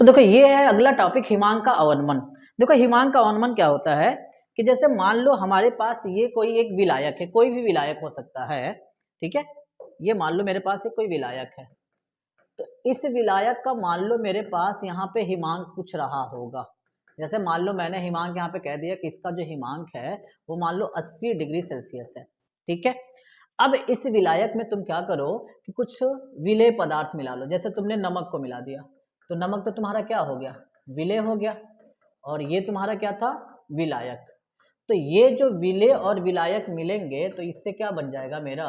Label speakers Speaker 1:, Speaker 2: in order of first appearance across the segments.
Speaker 1: तो देखो ये है अगला टॉपिक, हिमांक का अवनमन। देखो हिमांक का अवनमन क्या होता है कि जैसे मान लो हमारे पास ये कोई एक विलायक है, कोई भी विलायक हो सकता है, ठीक है। ये मान लो मेरे पास एक कोई विलायक है, तो इस विलायक का मान लो मेरे पास यहाँ पे हिमांक कुछ रहा होगा। जैसे मान लो मैंने हिमांक यहाँ पे कह दिया कि इसका जो हिमांक है वो मान लो 80 डिग्री सेल्सियस है, ठीक है। अब इस विलायक में तुम क्या करो कि कुछ विलेय पदार्थ मिला लो। जैसे तुमने नमक को मिला दिया, तो नमक तो तुम्हारा क्या हो गया, विलेय हो गया, और ये तुम्हारा क्या था, विलायक। तो ये जो विलेय और विलायक मिलेंगे तो इससे क्या बन जाएगा, मेरा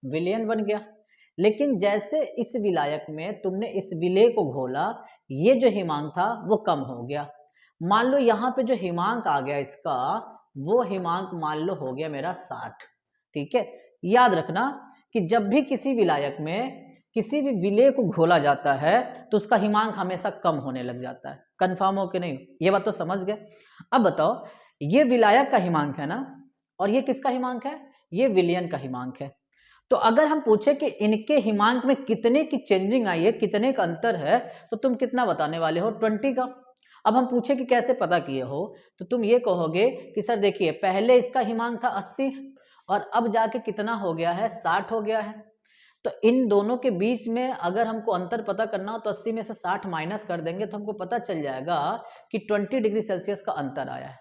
Speaker 1: विलयन बन गया। लेकिन जैसे इस विलायक में तुमने इस विलेय को घोला, ये जो हिमांक था वो कम हो गया। मान लो यहाँ पे जो हिमांक आ गया इसका, वो हिमांक मान लो हो गया मेरा 60, ठीक है। याद रखना कि जब भी किसी विलायक में किसी भी विलेय को घोला जाता है तो उसका हिमांक हमेशा कम होने लग जाता है। कंफर्म हो कि नहीं, ये बात तो समझ गए। अब बताओ, ये विलायक का हिमांक है ना, और ये किसका हिमांक है, ये विलयन का हिमांक है। तो अगर हम पूछे कि इनके हिमांक में कितने की चेंजिंग आई है, कितने का अंतर है, तो तुम कितना बताने वाले हो, 20 का। अब हम पूछे कि कैसे पता किए हो, तो तुम ये कहोगे कि सर देखिए पहले इसका हिमांक था 80 और अब जाके कितना हो गया है, 60 हो गया है। तो इन दोनों के बीच में अगर हमको अंतर पता करना हो तो 80 में से 60 माइनस कर देंगे तो हमको पता चल जाएगा कि 20 डिग्री सेल्सियस का अंतर आया है।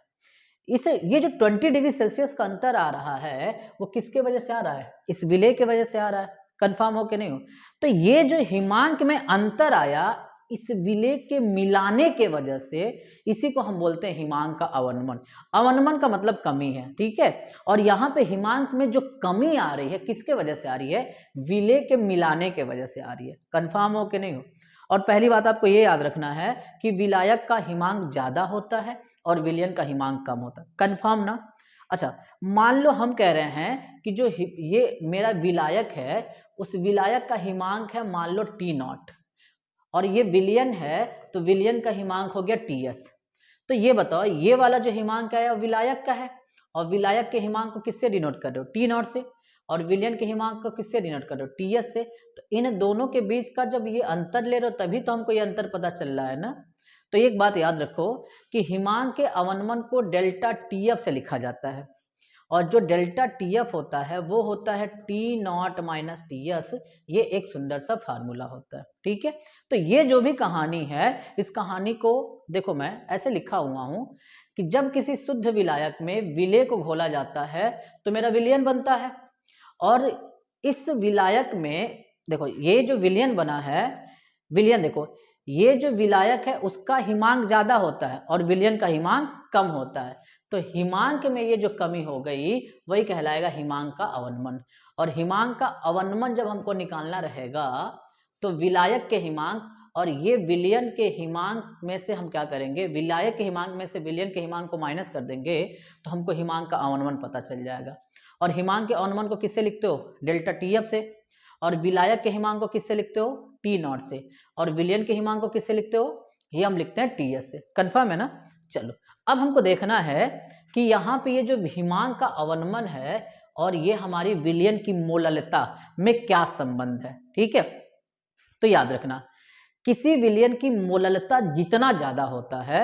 Speaker 1: ये जो 20 डिग्री सेल्सियस का अंतर आ रहा है वो किसके वजह से आ रहा है, इस विलेय के वजह से आ रहा है। कंफर्म हो कि नहीं हो। तो ये जो हिमांक में अंतर आया इस विलेय के मिलाने के वजह से, इसी को हम बोलते हैं हिमांक का अवनमन। अवनमन का मतलब कमी है, ठीक है। और यहाँ पे हिमांक में जो कमी आ रही है किसके वजह से आ रही है, विलेय के मिलाने के वजह से आ रही है। कंफर्म हो कि नहीं हो। और पहली बात आपको ये याद रखना है कि विलायक का हिमांक ज्यादा होता है और विलयन का हिमांक कम होता है। कंफर्म ना। अच्छा, मान लो हम कह रहे हैं कि जो ये मेरा विलायक है उस विलायक का हिमांक है मान लो T0 और ये विलयन है, तो विलयन का हिमांक हो गया TS। तो ये बताओ, ये वाला जो हिमांक है वो विलायक का है, और विलायक के हिमांक को किससे डिनोट कर रहे हो, T0 से, और विलयन के हिमांक को किससे डिनोट कर रहे हो, TS से। तो इन दोनों के बीच का जब ये अंतर ले रहे हो तभी तो हमको ये अंतर पता चल रहा है ना। तो एक बात याद रखो कि हिमांक के अवनमन को डेल्टा TF से लिखा जाता है, और जो डेल्टा TF होता है वो होता है T0 माइनस TS। ये एक सुंदर सा फार्मूला होता है, ठीक है। तो ये जो भी कहानी है, इस कहानी को देखो मैं ऐसे लिखा हुआ हूं कि जब किसी शुद्ध विलायक में विलेय को घोला जाता है तो मेरा विलयन बनता है, और इस विलायक में देखो ये जो विलयन बना है, विलयन देखो ये जो विलायक है उसका हिमांक ज्यादा होता है और विलयन का हिमांक कम होता है। तो हिमांक में ये जो कमी हो गई वही कहलाएगा हिमांक का अवनमन। और हिमांक का अवनमन जब हमको निकालना रहेगा तो विलायक के हिमांक और ये विलयन के हिमांक में से हम क्या करेंगे, विलायक के हिमांक में से विलयन के हिमांक को माइनस कर देंगे तो हमको हिमांक का अवनमन पता चल जाएगा। और हिमांक के अवनमन को किससे लिखते हो, डेल्टा TF से, और विलायक के हिमांक को किससे लिखते हो, T0 से, और विलयन के हिमांक को किससे लिखते हो, ये हम लिखते हैं TS से। कंफर्म है ना। चलो अब हमको देखना है कि यहाँ पे ये जो हिमांक का अवनमन है और ये हमारी विलयन की मोललता में क्या संबंध है, ठीक है। तो याद रखना किसी विलयन की मोललता जितना ज्यादा होता है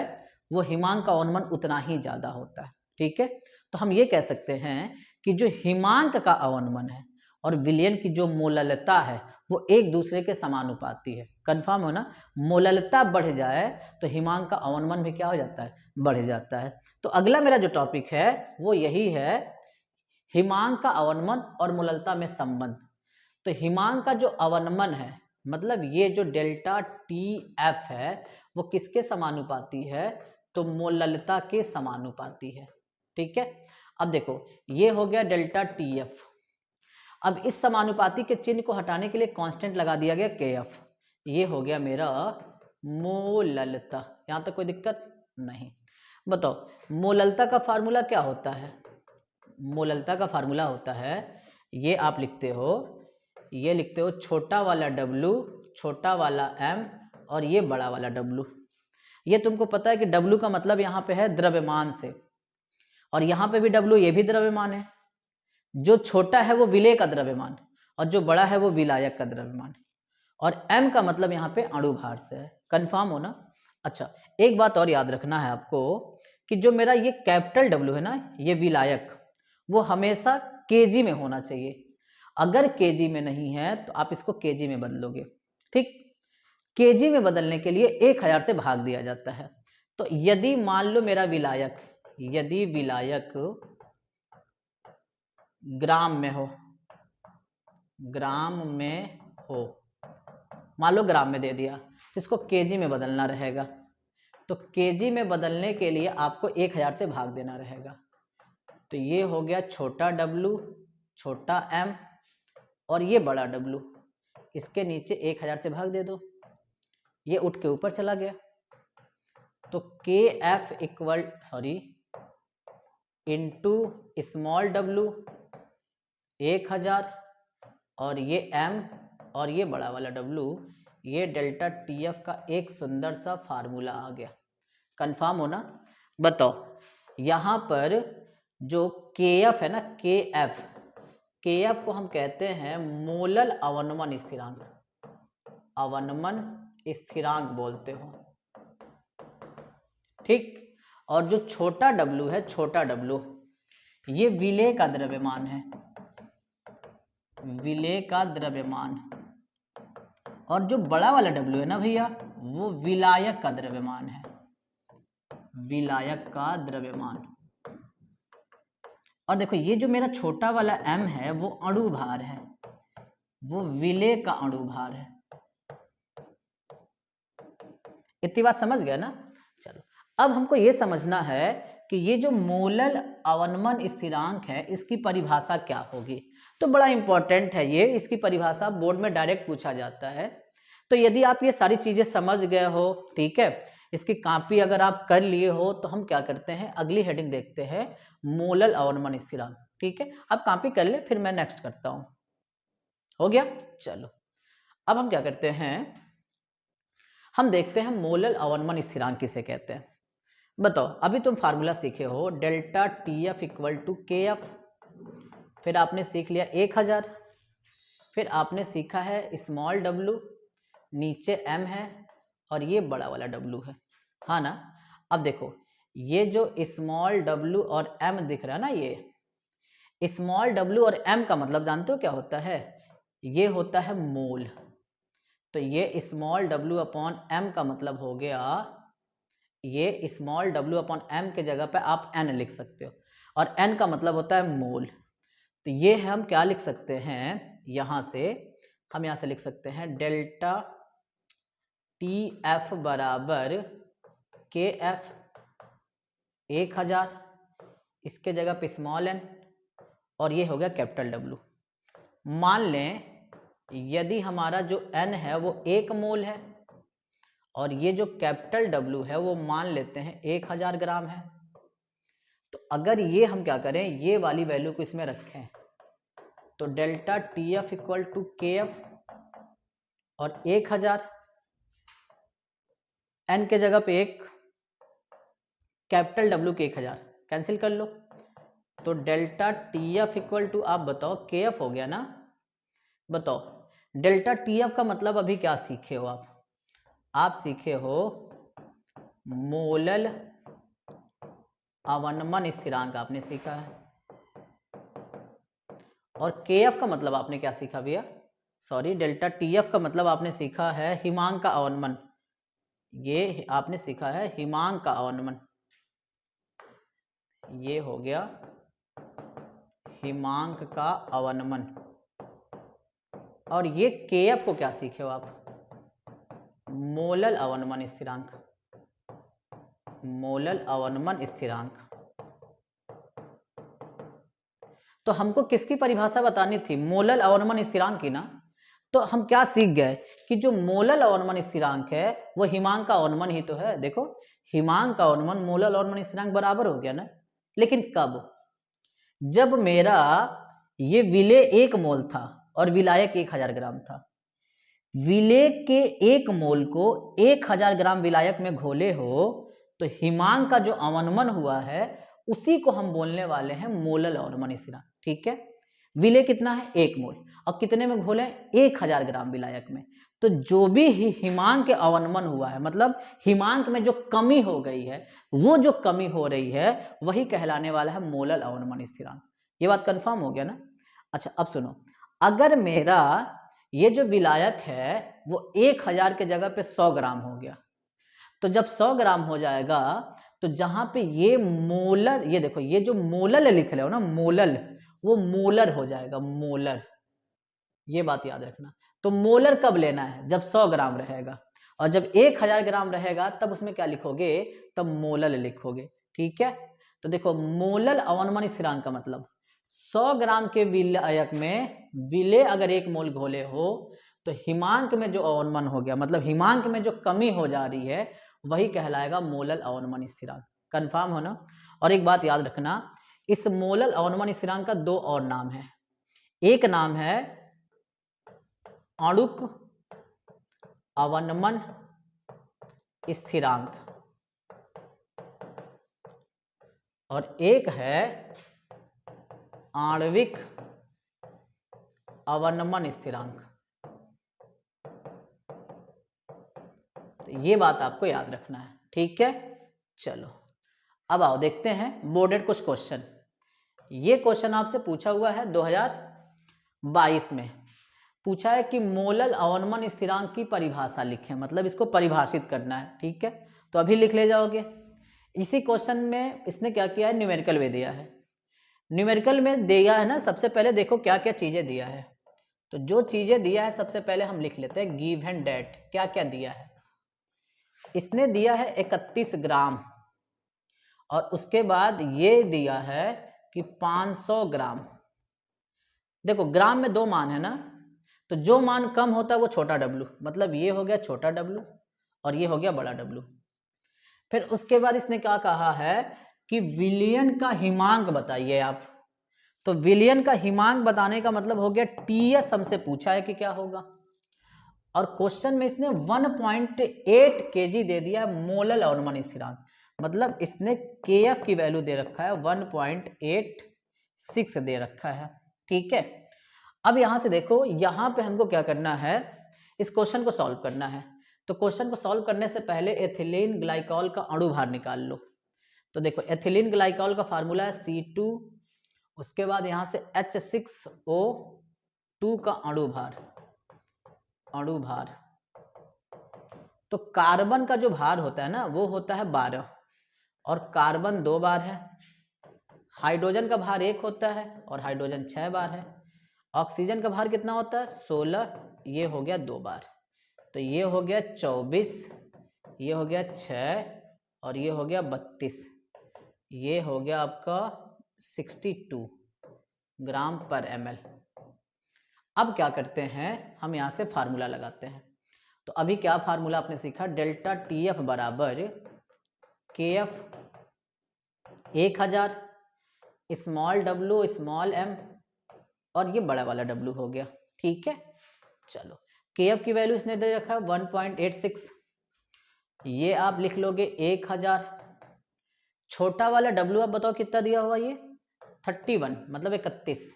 Speaker 1: वो हिमांक का अवनमन उतना ही ज्यादा होता है, ठीक है। तो हम ये कह सकते हैं कि जो हिमांक का अवनमन है और विलयन की जो मोललता है वो एक दूसरे के समानुपाती है। कंफर्म हो ना। मोललता बढ़ जाए तो हिमांक का अवनमन भी क्या हो जाता है, बढ़ जाता है। तो अगला मेरा जो टॉपिक है वो यही है, हिमांक का अवनमन और मोललता में संबंध। तो हिमांक का जो अवनमन है मतलब ये जो डेल्टा TF है वो किसके समानुपाती है, तो मोललता के समानुपाती है, ठीक है। अब देखो ये हो गया डेल्टा TF। अब इस समानुपाती के चिन्ह को हटाने के लिए कांस्टेंट लगा दिया गया KF। ये हो गया मेरा मोललता। यहां तक कोई दिक्कत नहीं। बताओ मोललता का फार्मूला क्या होता है, मोललता का फार्मूला होता है, ये आप लिखते हो, ये लिखते हो छोटा वाला W छोटा वाला M और ये बड़ा वाला W। ये तुमको पता है कि W का मतलब यहाँ पे है द्रव्यमान से, और यहाँ पे भी W ये भी द्रव्यमान है। जो छोटा है वो विलेय का द्रव्यमान और जो बड़ा है वो विलायक का द्रव्यमान है, और M का मतलब यहाँ पे अणुभार से है। कंफर्म हो ना। अच्छा, एक बात और याद रखना है आपको कि जो मेरा ये कैपिटल डब्ल्यू है ना, ये विलायक, वो हमेशा केजी में होना चाहिए। अगर केजी में नहीं है तो आप इसको केजी में बदलोगे, ठीक। केजी में बदलने के लिए 1000 से भाग दिया जाता है। तो यदि मान लो मेरा विलायक, यदि विलायक ग्राम में हो, ग्राम में हो, मान लो ग्राम में दे दिया, तो इसको केजी में बदलना रहेगा। तो केजी में बदलने के लिए आपको 1000 से भाग देना रहेगा। तो ये हो गया छोटा डब्लू, छोटा एम, और ये बड़ा डब्लू, इसके नीचे 1000 से भाग दे दो, ये उठ के ऊपर चला गया। तो के F equal into small W 1000, और ये एम और ये बड़ा वाला डब्लू, ये डेल्टा टी एफ का एक सुंदर सा फार्मूला आ गया। कंफर्म हो ना? बताओ, यहाँ पर जो के एफ है ना, के एफ को हम कहते हैं मोलल अवनमन स्थिरांक, अवनमन स्थिरांक बोलते हो, ठीक। और जो छोटा डब्लू है, छोटा डब्लू, ये विलेय का द्रव्यमान है, विलेय का द्रव्यमान। और जो बड़ा वाला डब्लू है ना भैया, वो विलायक का द्रव्यमान है, विलायक का द्रव्यमान। और देखो ये जो मेरा छोटा वाला m है वो अणु भार है, वो विलेय का अणु भार है। इतनी बात समझ गए ना? चलो, अब हमको ये समझना है कि ये जो मोलल अवनमन स्थिरांक है, इसकी परिभाषा क्या होगी। तो बड़ा इंपॉर्टेंट है ये, इसकी परिभाषा बोर्ड में डायरेक्ट पूछा जाता है। तो यदि आप ये सारी चीजें समझ गए हो, ठीक है, इसकी कॉपी अगर आप कर लिए हो, तो हम क्या करते हैं, अगली हेडिंग देखते हैं, मोलल अवनमन स्थिरांक। ठीक है, आप कॉपी कर ले, फिर मैं नेक्स्ट करता हूं। हो गया? चलो, अब हम क्या करते हैं, हम देखते हैं मोलल अवनमन स्थिरांक किसे कहते हैं। बताओ, अभी तुम फार्मूला सीखे हो, delta T F equal to K F, फिर आपने सीख लिया 1000, फिर आपने सीखा है स्मॉल डब्लू, नीचे एम है, और ये बड़ा वाला डब्लू है, हाँ ना। अब देखो, ये जो स्मॉल डब्लू और एम दिख रहा है ना, ये स्मॉल डब्लू और एम का मतलब जानते हो क्या होता है? ये होता है मोल। तो ये स्मॉल डब्लू अपॉन एम का मतलब हो गया, ये स्मॉल डब्लू अपॉन एम के जगह पे आप एन लिख सकते हो, और एन का मतलब होता है मोल। तो ये हम क्या लिख सकते हैं, यहाँ से हम यहाँ से लिख सकते हैं डेल्टा टी एफ बराबर के एफ 1000, इसके जगह पे स्मॉल एन, और ये हो गया कैपिटल डब्लू। मान लें यदि हमारा जो एन है वो 1 मोल है, और ये जो कैपिटल डब्लू है वो मान लेते हैं 1000 ग्राम है। तो अगर ये हम क्या करें, ये वाली वैल्यू को इसमें रखें, तो delta T F equal to K F और 1000, एन के जगह पे 1, कैपिटल डब्लू के 1000 कैंसिल कर लो, तो delta T F equal to, आप बताओ, के एफ हो गया ना। बताओ, डेल्टा टी एफ का मतलब अभी क्या सीखे हो आप सीखे हो मोलल अवनमन स्थिरांक आपने सीखा है, और के एफ का मतलब आपने क्या सीखा भैया, सॉरी, डेल्टा टी एफ का मतलब आपने सीखा है हिमांक का अवनमन, ये आपने सीखा है हिमांक का अवनमन, ये हो गया हिमांक का अवनमन। और ये के एफ को क्या सीखे हो आप, मोलल अवनमन स्थिरांक, मोलल अवनमन स्थिरांक। तो हमको किसकी परिभाषा बतानी थी, मोलल अवनमन स्थिरांक की ना। तो हम क्या सीख गए कि जो मोलल अवनमन स्थिरांक है वो हिमांक का अवनमन ही तो है। देखो, हिमांक का अवनमन मोलल अवनमन स्थिरांक बराबर हो गया ना। लेकिन कब, जब मेरा ये विलेय 1 मोल था और विलायक 1000 ग्राम था। विलेय के 1 मोल को 1000 ग्राम विलायक में घोले हो, तो हिमांक का जो अवनमन हुआ है उसी को हम बोलने वाले हैं मोलल अवनमन स्थिरांक। ठीक है, विलेय कितना है 1 मोल, और कितने में घोले 1000 ग्राम विलायक में। तो जो भी हिमांक अवनमन हुआ है, मतलब हिमांक में जो कमी हो गई है, वो जो कमी हो रही है वही कहलाने वाला है मोलल अवनमन स्थिरांक। ये बात कंफर्म हो गया ना। अच्छा अब सुनो, अगर मेरा ये जो विलायक है वो 1000 के जगह पे 100 ग्राम हो गया, तो जब 100 ग्राम हो जाएगा तो जहां पे ये मोलर, ये देखो ये जो मोलल लिख रहे हो ना, मोलल, वो मोलर हो जाएगा, मोलर। ये बात याद रखना। तो मोलर कब लेना है? जब 100 ग्राम रहेगा, और जब 1000 ग्राम रहेगा तब उसमें क्या लिखोगे? तब मोलल लिखोगे। ठीक है, तो देखो मोलल अवनमन स्थिरांक का मतलब 100 ग्राम के विलायक में विलेय अगर 1 मोल घोले हो तो हिमांक में जो अवनमन हो गया, मतलब हिमांक में जो कमी हो जा रही है वही कहलाएगा मोलल अवनमन स्थिरांक। कंफर्म हो ना। और एक बात याद रखना, इस मोलल अवनमन स्थिरांक का 2 और नाम है। एक नाम है आणुक अवनमन स्थिरांक, और एक है आणविक अवनमन स्थिरांक। तो ये बात आपको याद रखना है। ठीक है, चलो अब आओ देखते हैं बोर्डेड कुछ क्वेश्चन। ये क्वेश्चन आपसे पूछा हुआ है 2022 में। पूछा है कि मोलल अवनमन स्थिरांक की परिभाषा लिखें, मतलब इसको परिभाषित करना है। ठीक है, तो अभी लिख ले जाओगे। इसी क्वेश्चन में इसने क्या किया है, न्यूमेरिकल में दिया है। न्यूमेरिकल में दिया है ना, सबसे पहले देखो क्या क्या चीजें दिया है। तो जो चीजें दिया है सबसे पहले हम लिख लेते हैं गिवन डेट। क्या क्या दिया है? इसने दिया है 31 ग्राम, और उसके बाद ये दिया है कि 500 ग्राम। देखो ग्राम में 2 मान है ना, तो जो मान कम होता है वो छोटा डब्लू, मतलब ये हो गया छोटा डब्लू और ये हो गया बड़ा डब्लू। फिर उसके बाद इसने क्या कहा है कि विलयन का हिमांक बताइए आप। तो विलयन का हिमांक बताने का मतलब हो गया टीएस हमसे पूछा है कि क्या होगा, और क्वेश्चन में इसने 1.8 केजी दे दिया है मोलल अवनमन स्थिरांक, मतलब इसने केएफ की वैल्यू दे रखा है 1.86 दे रखा है। ठीक है, अब यहां से देखो, यहां पे हमको क्या करना है, इस क्वेश्चन को सॉल्व करना है। तो क्वेश्चन को सॉल्व करने से पहले एथिलीन ग्लाइकॉल का अणु भार निकाल लो। तो देखो एथिलीन ग्लाइकॉल का फार्मूला है C2, उसके बाद यहां से H6O2 का अणु भार। तो कार्बन का जो भार होता है ना वो होता है 12, और कार्बन 2 बार है। हाइड्रोजन का भार 1 होता है और हाइड्रोजन 6 बार है। ऑक्सीजन का भार कितना होता है? 16, ये हो गया 2 बार। तो ये हो गया 24, ये हो गया 6, और ये हो गया 32, ये हो गया आपका 62 ग्राम पर ml। अब क्या करते हैं, हम यहाँ से फार्मूला लगाते हैं। तो अभी क्या फार्मूला आपने सीखा, डेल्टा TF बराबर KF 1000, small w small m, और ये बड़ा वाला W हो गया। ठीक है, चलो KF की वैल्यू इसने दे रखा है 1.86, ये आप लिख लोगे 1000। छोटा वाला W आप बताओ कितना दिया हुआ, ये 31 मतलब 31।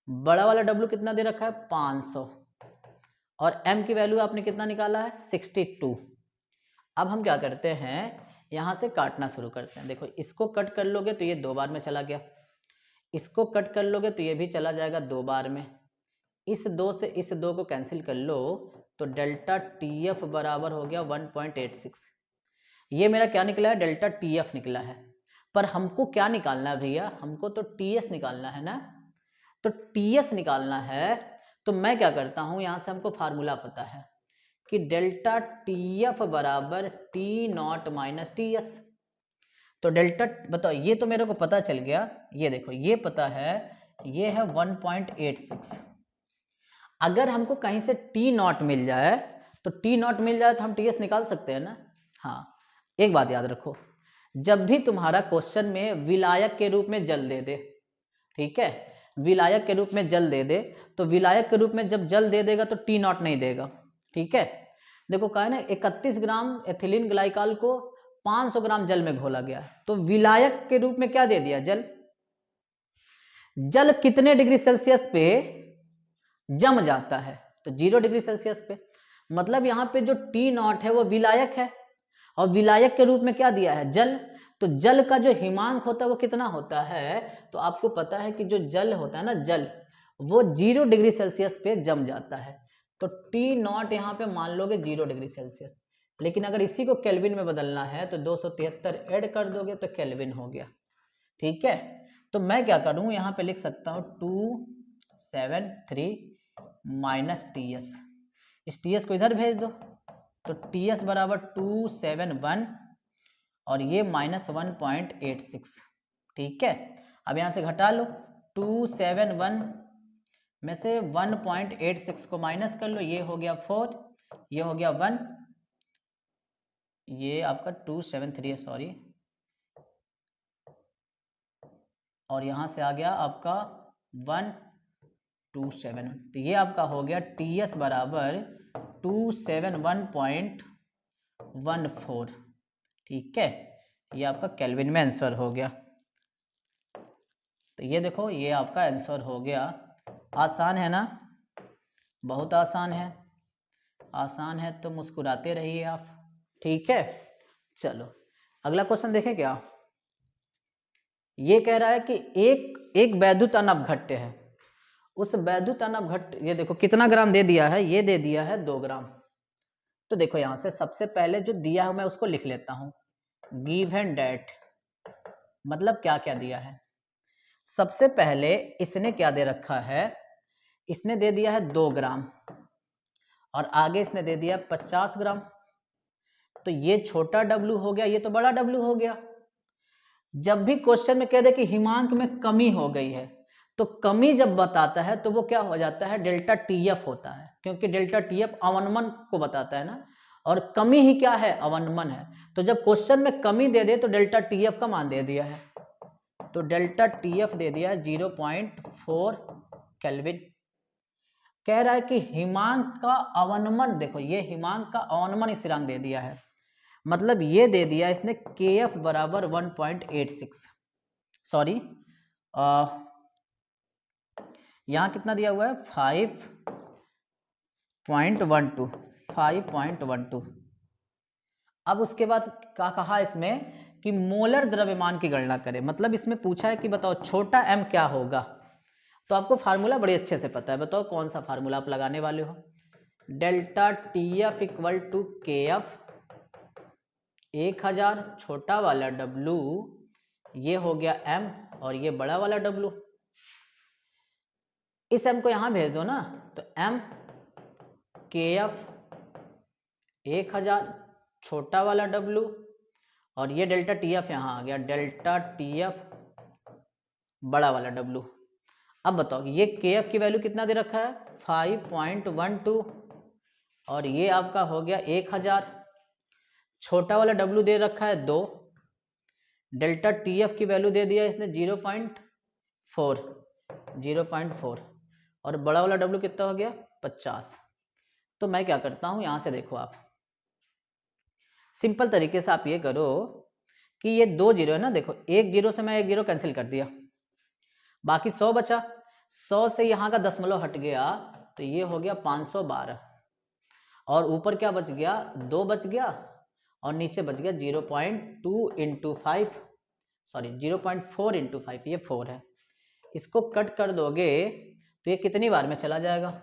Speaker 1: बड़ा वाला W कितना दे रखा है 500, और M की वैल्यू आपने कितना निकाला है 62। अब हम क्या करते हैं, यहाँ से काटना शुरू करते हैं। देखो इसको कट कर लोगे तो ये 2 बार में चला गया, इसको कट कर लोगे तो ये भी चला जाएगा 2 बार में। इस 2 से इस 2 को कैंसिल कर लो तो डेल्टा TF बराबर हो गया 1.86। ये मेरा क्या निकला है, डेल्टा TF निकला है। पर हमको क्या निकालना है भैया, हमको तो TS निकालना है ना। तो TS निकालना है तो मैं क्या करता हूँ, यहाँ से हमको फार्मूला पता है कि डेल्टा TF बराबर T0 माइनस TS। तो डेल्टा बताओ, ये तो मेरे को पता चल गया, ये देखो ये पता है, ये है 1.86। अगर हमको कहीं से T0 मिल जाए तो T0 मिल जाए तो हम TS निकाल सकते हैं ना। हाँ, एक बात याद रखो, जब भी तुम्हारा क्वेश्चन में विलायक के रूप में जल दे दे, ठीक है, विलायक के रूप में जल दे दे, तो विलायक के रूप में जब जल दे देगा तो T0 नहीं देगा। ठीक है, देखो कहा है ना 31 ग्राम एथिलीन ग्लाइकॉल को 500 ग्राम जल में घोला गया, तो विलायक के रूप में क्या दे दिया, जल। जल कितने डिग्री सेल्सियस पे जम जाता है? तो 0 डिग्री सेल्सियस पे। मतलब यहाँ पे जो T0 है वो विलायक है, और विलायक के रूप में क्या दिया है? जल। तो जल का जो हिमांक होता है वो कितना होता है? तो आपको पता है कि जो जल होता है ना, जल, वो 0 डिग्री सेल्सियस पे जम जाता है। तो T0 यहाँ पे मान लोगे 0 डिग्री सेल्सियस, लेकिन अगर इसी को केल्विन में बदलना है तो 273 ऐड कर दोगे तो केल्विन हो गया। ठीक है, तो मैं क्या करूँ, यहाँ पे लिख सकता हूँ 273 माइनस TS, इस TS को इधर भेज दो, तो TS बराबर 271 और ये माइनस 1.86। ठीक है, अब यहाँ से घटा लो, 271 में से 1.86 को माइनस कर लो, ये हो गया 4, ये हो गया 1, ये आपका 273 है, सॉरी, और यहाँ से आ गया आपका 127, तो ये आपका हो गया TS बराबर 271.14। ठीक है, ये आपका केल्विन में आंसर हो गया। तो ये देखो, ये आपका आंसर हो गया। आसान है ना? बहुत आसान है। आसान है तो मुस्कुराते रहिए आप। ठीक है, चलो अगला क्वेश्चन देखें क्या। ये कह रहा है कि एक वैद्युत अनवघट्य है, उस वैद्युत अनवघट्य, ये देखो कितना ग्राम दे दिया है, ये दे दिया है 2 ग्राम। तो देखो यहाँ से सबसे पहले जो दिया है मैं उसको लिख लेता हूँ, गिवन डेट, मतलब क्या क्या दिया है। सबसे पहले इसने क्या दे रखा है, इसने दे दिया है 2 ग्राम, और आगे इसने दे दिया 50 ग्राम। तो ये छोटा W हो गया, ये तो बड़ा W हो गया। जब भी क्वेश्चन में कह दे कि हिमांक में कमी हो गई है, तो कमी जब बताता है तो वो क्या हो जाता है, डेल्टा TF होता है, क्योंकि डेल्टा TF अवनमन को बताता है ना, और कमी ही क्या है, अवनमन है। तो जब क्वेश्चन में कमी दे दे तो डेल्टा TF का मान दे दिया है, तो डेल्टा TF दे दिया है 0.4 केल्विन। कह रहा है कि हिमांक का अवनमन, देखो ये हिमांक का अवनमन स्थिरांक दे दिया है, मतलब ये दे दिया इसने KF बराबर 1.86, सॉरी यहाँ कितना दिया हुआ है, 5.12। अब उसके बाद क्या कहा इसमें कि मोलर द्रव्यमान की गणना करें, मतलब इसमें पूछा है कि बताओ छोटा m क्या होगा। तो आपको फार्मूला बड़े अच्छे से पता है, बताओ कौन सा फार्मूला आप लगाने वाले हो। Delta TF equal to KF 1000, छोटा वाला W, ये हो गया m, और ये बड़ा वाला W। इस m को यहाँ भेज दो ना, तो m KF 1000, छोटा वाला W, और ये डेल्टा TF यहाँ आ गया, डेल्टा TF बड़ा वाला W। अब बताओ ये KF की वैल्यू कितना दे रखा है, 5.12, और ये आपका हो गया 1000, छोटा वाला W दे रखा है 2, डेल्टा TF की वैल्यू दे दिया इसने 0.4, और बड़ा वाला W कितना हो गया, 50। तो मैं क्या करता हूँ, यहाँ से देखो आप सिंपल तरीके से आप ये करो कि ये 2 जीरो है ना, देखो 1 जीरो से मैं 1 जीरो कैंसिल कर दिया, बाकी 100 बचा, 100 से यहाँ का दशमलव हट गया, तो ये हो गया 512, और ऊपर क्या बच गया, 2 बच गया, और नीचे बच गया 0.2 इंटू 5, सॉरी 0.4 इंटू 5, ये 4 है। इसको कट कर दोगे तो ये कितनी बार में चला जाएगा,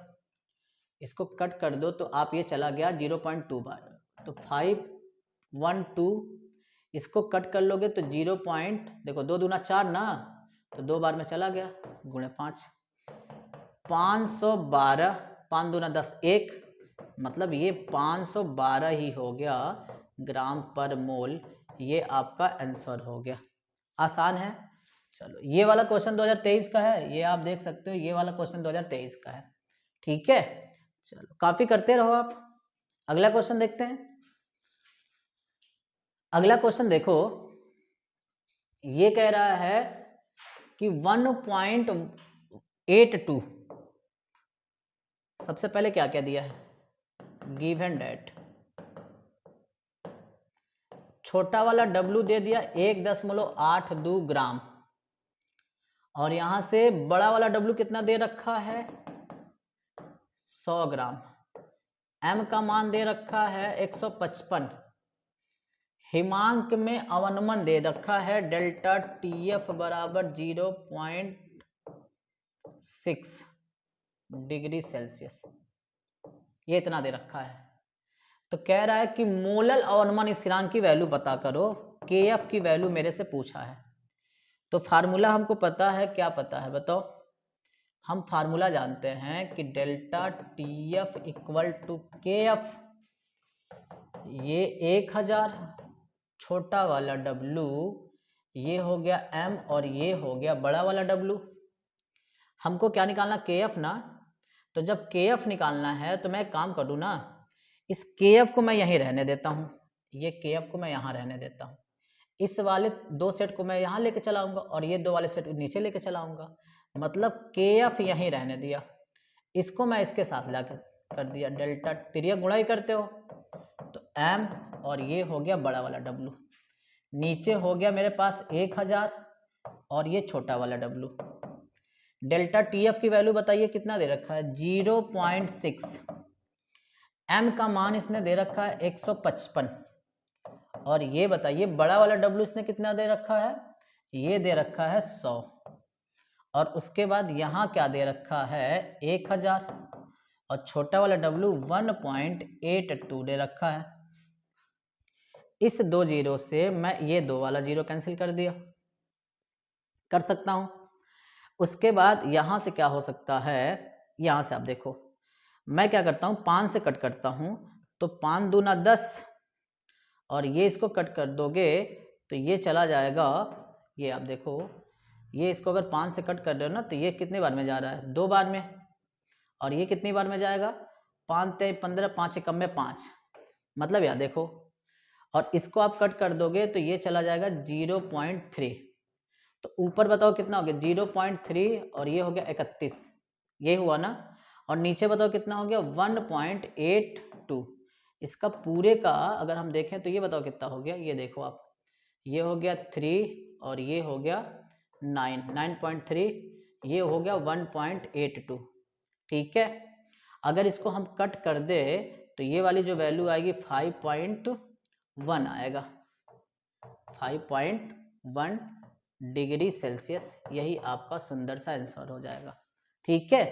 Speaker 1: इसको कट कर दो तो आप ये चला गया 0.2 बार, तो 512, इसको कट कर लोगे तो 0. देखो 2 दूना 4 ना, तो 2 बार में चला गया, गुणे 5, 512, 5 दूना 10, 1, मतलब ये 512 ही हो गया ग्राम पर मोल, ये आपका आंसर हो गया। आसान है। चलो ये वाला क्वेश्चन 2023 का है, ये आप देख सकते हो, ये वाला क्वेश्चन 2023 का है। ठीक है, चलो कॉपी करते रहो आप। अगला क्वेश्चन देखते हैं। अगला क्वेश्चन देखो, ये कह रहा है कि 1.82, सबसे पहले क्या क्या दिया है, गिवन डेट, छोटा वाला W दे दिया 1.82 ग्राम, और यहाँ से बड़ा वाला W कितना दे रखा है 100 ग्राम। M का मान दे रखा है 155। हिमांक में अवनमन दे रखा है डेल्टा TF बराबर 0.6 डिग्री सेल्सियस, ये इतना दे रखा है। तो कह रहा है कि मोलल अवनमन स्थिरांक की वैल्यू पता करो, KF की वैल्यू मेरे से पूछा है। तो फार्मूला हमको पता है, क्या पता है बताओ? हम फार्मूला जानते हैं कि delta TF equal to KF, ये 1000, छोटा वाला W, ये हो गया M और ये हो गया बड़ा वाला W। हमको क्या निकालना? KF ना। तो जब KF निकालना है तो मैं एक काम करूँ ना, इस KF को मैं यहीं रहने देता हूँ, ये KF को मैं यहाँ रहने देता हूँ, इस वाले 2 सेट को मैं यहाँ लेके चलाऊंगा और ये 2 वाले सेट नीचे लेके चलाऊंगा। मतलब KF यहीं रहने दिया, इसको मैं इसके साथ ला कर दिया, डेल्टा तिरिया गुणा ही करते हो तो M और ये हो गया बड़ा वाला W। नीचे हो गया मेरे पास 1000 और ये छोटा वाला W। डेल्टा TF की वैल्यू बताइए कितना दे रखा है 0.6। M का मान इसने दे रखा है 155 और ये बताइए बड़ा वाला W इसने कितना दे रखा है, ये दे रखा है 100 और उसके बाद यहाँ क्या दे रखा है 1000 और छोटा वाला W 1.82 दे रखा है। इस 2 जीरो से मैं ये 2 वाला जीरो कैंसिल कर दिया, कर सकता हूँ। उसके बाद यहाँ से क्या हो सकता है, यहाँ से आप देखो मैं क्या करता हूँ 5 से कट करता हूँ तो 5 दूना 10 और ये इसको कट कर दोगे तो ये चला जाएगा, ये आप देखो ये इसको अगर 5 से कट कर रहे हो ना तो ये कितने बार में जा रहा है 2 बार में, और ये कितनी बार में जाएगा 5 ते 15, 5 एकम में 5, मतलब यार देखो, और इसको आप कट कर दोगे तो ये चला जाएगा 0.3। तो ऊपर बताओ कितना हो गया 0.3 और ये हो गया 31, ये हुआ ना। और नीचे बताओ कितना हो गया 1.82। इसका पूरे का अगर हम देखें तो ये बताओ कितना हो गया, ये देखो आप, ये हो गया 3 और ये हो गया 9.3, ये हो गया 1.82। ठीक है, अगर इसको हम कट कर दे तो ये वाली जो वैल्यू आएगी 5.1 आएगा, 5.1 डिग्री सेल्सियस। यही आपका सुंदर सा आंसर हो जाएगा। ठीक है,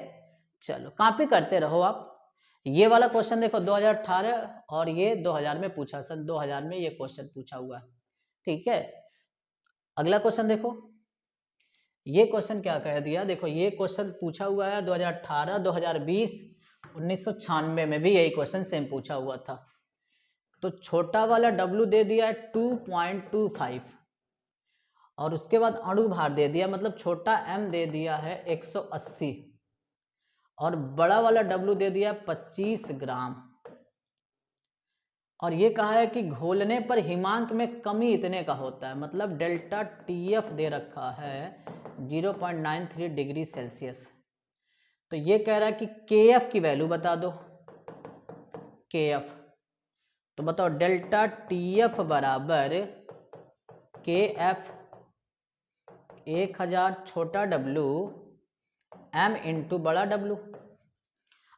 Speaker 1: चलो कॉपी करते रहो आप। ये वाला क्वेश्चन देखो 2018 और ये 2000 में पूछा, सन 2000 में ये क्वेश्चन पूछा हुआ है। ठीक है, अगला क्वेश्चन देखो, ये क्वेश्चन क्या कह दिया, देखो ये क्वेश्चन पूछा हुआ है 2018, 2020, 1996 में भी यही क्वेश्चन सेम पूछा हुआ था। तो छोटा वाला W दे दिया है 2.25 और उसके बाद अणु भार दे दिया, मतलब छोटा M दे दिया है 180 और बड़ा वाला W दे दिया 25 ग्राम। और ये कहा है कि घोलने पर हिमांक में कमी इतने का होता है, मतलब डेल्टा TF दे रखा है 0.93 डिग्री सेल्सियस। तो ये कह रहा है कि KF की वैल्यू बता दो, KF। तो बताओ डेल्टा TF बराबर KF 1000 छोटा W M इंटू बड़ा W।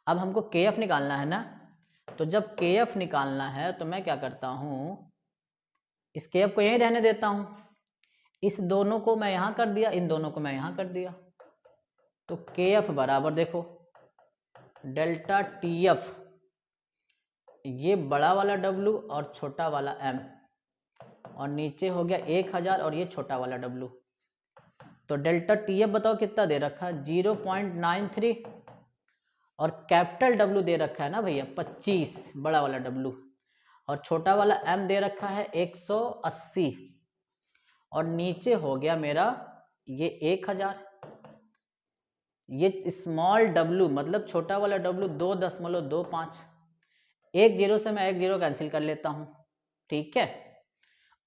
Speaker 1: अब हमको KF निकालना है ना, तो जब KF निकालना है तो मैं क्या करता हूँ, इस KF को यहीं रहने देता हूँ, इस दोनों को मैं यहाँ कर दिया, इन दोनों को मैं यहाँ कर दिया। तो KF बराबर देखो डेल्टा TF, ये बड़ा वाला W और छोटा वाला M, और नीचे हो गया 1000 और ये छोटा वाला W। तो डेल्टा TF बताओ कितना दे रखा है 0.93 और कैपिटल W दे रखा है ना भैया 25, बड़ा वाला W, और छोटा वाला M दे रखा है 180 और नीचे हो गया मेरा ये 1000। ये स्मॉल W मतलब छोटा वाला W 2.25, एक जीरो से मैं एक जीरो कैंसिल कर लेता हूँ। ठीक है,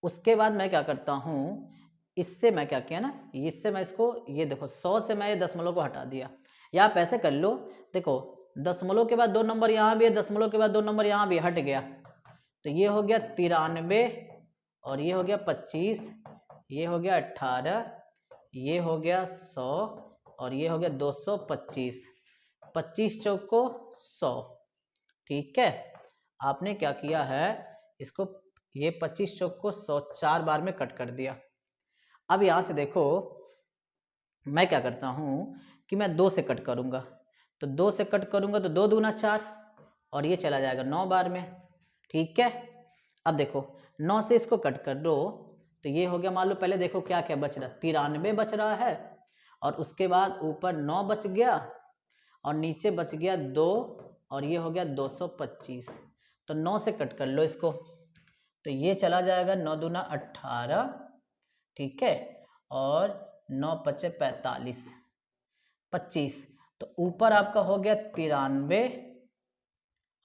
Speaker 1: उसके बाद मैं क्या करता हूँ, इससे मैं क्या किया ना, इससे मैं इसको, ये देखो 100 से मैं ये दशमलव को हटा दिया, या आप ऐसे कर लो, देखो दशमलव के बाद 2 नंबर यहाँ भी है, दशमलव के बाद 2 नंबर यहाँ भी हट गया, तो ये हो गया 93 और ये हो गया 25, ये हो गया 18, ये हो गया 100 और ये हो गया 225, 25 चौको 100, ठीक है। आपने क्या किया है, इसको ये 25 चौक को 100 4 बार में कट कर दिया। अब यहाँ से देखो मैं क्या करता हूँ कि मैं 2 से कट करूँगा, तो 2 से कट करूँगा तो 2 दूना 4 और ये चला जाएगा 9 बार में, ठीक है। अब देखो 9 से इसको कट कर दो तो ये हो गया, मान लो पहले देखो क्या क्या बच रहा, 93 बच रहा है और उसके बाद ऊपर 9 बच गया और नीचे बच गया 2 और ये हो गया 225। तो 9 से कट कर लो इसको तो ये चला जाएगा 9 दूना 18, ठीक है, और 9 पचे 45, 25। तो ऊपर आपका हो गया 93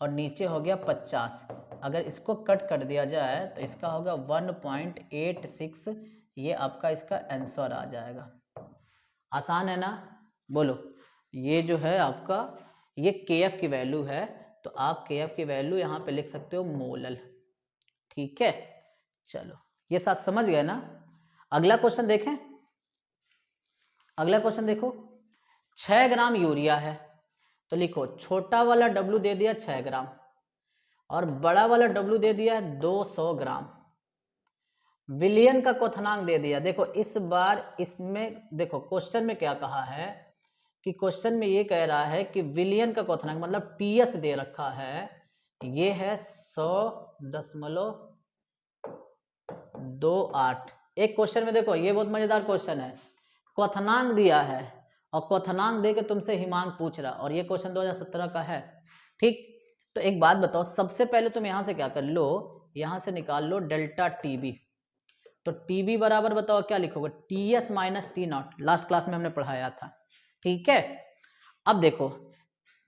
Speaker 1: और नीचे हो गया 50। अगर इसको कट कर दिया जाए तो इसका होगा 1.86, ये आपका इसका आंसर आ जाएगा। आसान है ना, बोलो। ये जो है आपका ये KF की वैल्यू है, तो आप KF की वैल्यू यहाँ पे लिख सकते हो मोलल, ठीक है। चलो ये साथ समझ गए ना। अगला क्वेश्चन देखें, अगला क्वेश्चन देखो, 6 ग्राम यूरिया है तो लिखो छोटा वाला W दे दिया 6 ग्राम और बड़ा वाला W दे दिया 200 ग्राम। विलयन का क्वथनांक दे दिया। देखो इस बार इसमें देखो क्वेश्चन में क्या कहा है कि क्वेश्चन में ये कह रहा है कि विलयन का क्वथनांक मतलब TS दे रखा है, ये है 100.28। एक क्वेश्चन में देखो ये बहुत मजेदार क्वेश्चन है, क्वथनांक दिया है और क्वथनांक दे के तुमसे हिमांक पूछ रहा, और ये क्वेश्चन 2017 का है, ठीक। तो एक बात बताओ, सबसे पहले तुम यहां से क्या कर लो, यहां से निकाल लो डेल्टा TB। तो TB बराबर बताओ क्या लिखोगे, TS minus T0, last class में हमने पढ़ाया था, ठीक है। अब देखो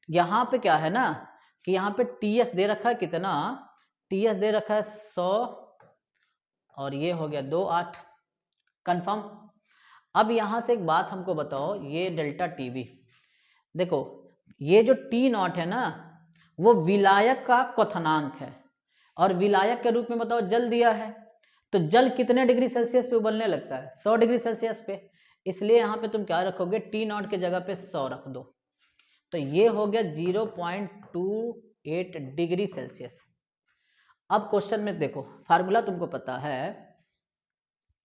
Speaker 1: यहाँ पे क्या है ना कि यहाँ पे TS दे रखा है कितना, TS दे रखा है 100 और ये हो गया 28, कंफर्म। अब यहाँ से एक बात हमको बताओ, ये डेल्टा TB, देखो ये जो T0 है ना वो विलायक का क्वथनांक है और विलायक के रूप में बताओ जल दिया है, तो जल कितने डिग्री सेल्सियस पे उबलने लगता है, 100 डिग्री सेल्सियस पे, इसलिए यहाँ पे तुम क्या रखोगे, T0 के जगह पे 100 रख दो, तो ये हो गया 0.28 डिग्री सेल्सियस। अब क्वेश्चन में देखो फार्मूला तुमको पता है,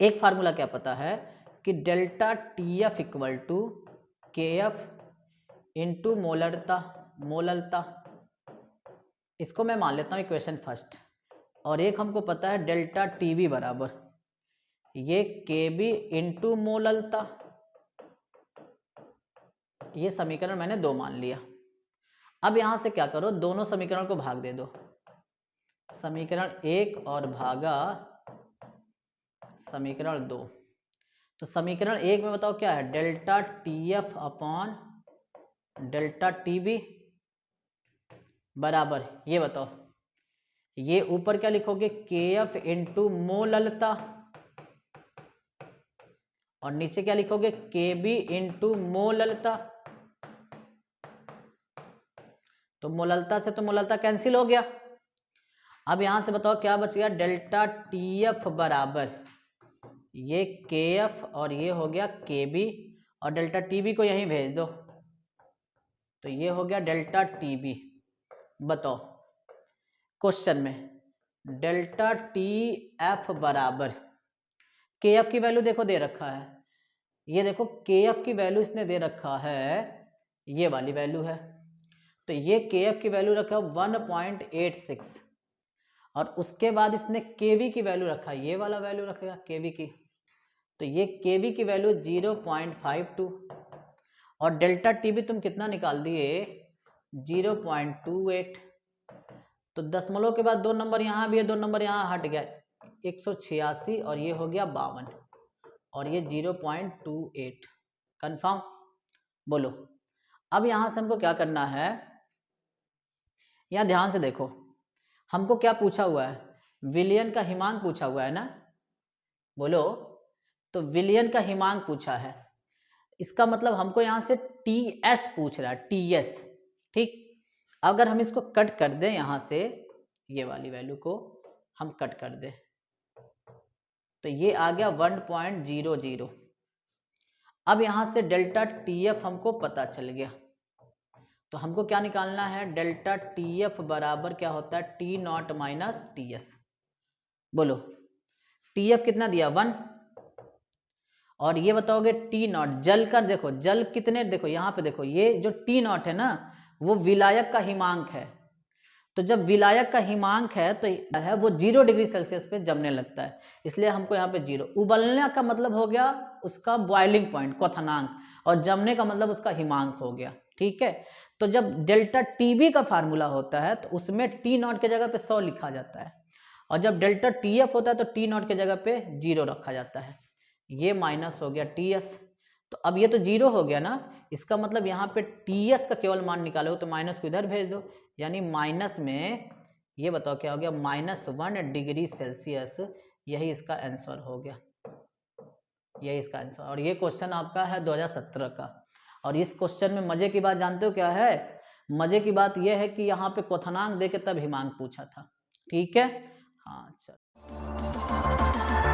Speaker 1: एक फार्मूला क्या पता है कि delta TF equal to KF into मोलरता, इसको मैं मान लेता हूँ इक्वेशन फर्स्ट, और एक हमको पता है डेल्टा TB बराबर ये KB इंटू मोललता, ये समीकरण मैंने 2 मान लिया। अब यहां से क्या करो, दोनों समीकरण को भाग दे दो, समीकरण 1 और भागा समीकरण 2। तो समीकरण 1 में बताओ क्या है, delta TF upon delta TB बराबर, ये बताओ, ये ऊपर क्या लिखोगे KF इंटू मोललता और नीचे क्या लिखोगे KB इंटू मोललता। तो मोललता से तो मोललता कैंसिल हो गया। अब यहां से बताओ क्या बच गया, डेल्टा TF बराबर ये KF और ये हो गया KB और डेल्टा TB को यहीं भेज दो, तो ये हो गया डेल्टा TB। बताओ क्वेश्चन में डेल्टा TF बराबर KF की वैल्यू देखो दे रखा है, ये देखो KF की वैल्यू इसने दे रखा है, ये वाली वैल्यू है, तो ये KF की वैल्यू रखा 1.86 और उसके बाद इसने KV की वैल्यू रखा, ये वाला वैल्यू रखेगा KV की, तो ये KV की वैल्यू 0.52 और डेल्टा TB तुम कितना निकाल दिए 0.28। तो दशमलव के बाद 2 नंबर यहाँ भी है, 2 नंबर यहाँ हट गया, 186 और ये हो गया 52 और ये 0.28, कंफर्म। बोलो अब यहां से हमको क्या करना है, यहाँ ध्यान से देखो हमको क्या पूछा हुआ है, विलयन का हिमांक पूछा हुआ है ना, बोलो। तो विलयन का हिमांक पूछा है, इसका मतलब हमको यहाँ से TS पूछ रहा है, TS, ठीक। अगर हम इसको कट कर दें यहाँ से, ये वाली वैल्यू को हम कट कर दें तो ये आ गया 1.00, अब यहाँ से डेल्टा TF हमको पता चल गया, तो हमको क्या निकालना है, डेल्टा TF बराबर क्या होता है, T0 माइनस TS। बोलो TF कितना दिया 1, और ये बताओगे T0 जल का, देखो जल कितने, देखो यहाँ पे देखो ये जो T0 है ना वो विलायक का हिमांक है, तो जब विलायक का हिमांक है तो है वो 0 डिग्री सेल्सियस पे जमने लगता है, इसलिए हमको यहाँ पे 0। उबलने का मतलब हो गया उसका बॉइलिंग पॉइंट क्वथनांक, और जमने का मतलब उसका हिमांक हो गया, ठीक है। तो जब डेल्टा TB का फार्मूला होता है तो उसमें T0 के जगह पे 100 लिखा जाता है, और जब डेल्टा TF होता है तो T0 के जगह पे 0 रखा जाता है। ये माइनस हो गया TS, तो अब ये तो 0 हो गया ना, इसका मतलब यहाँ पे TS का केवल मान निकालो तो माइनस को इधर भेज दो, यानी माइनस में ये बताओ क्या हो गया, -1 डिग्री सेल्सियस। यही इसका आंसर हो गया, यही इसका आंसर। और ये क्वेश्चन आपका है 2017 का। और इस क्वेश्चन में मजे की बात जानते हो क्या है, मजे की बात यह है कि यहाँ पे क्वथनांक दे के तब हिमांक पूछा था, ठीक है। हाँ चलो।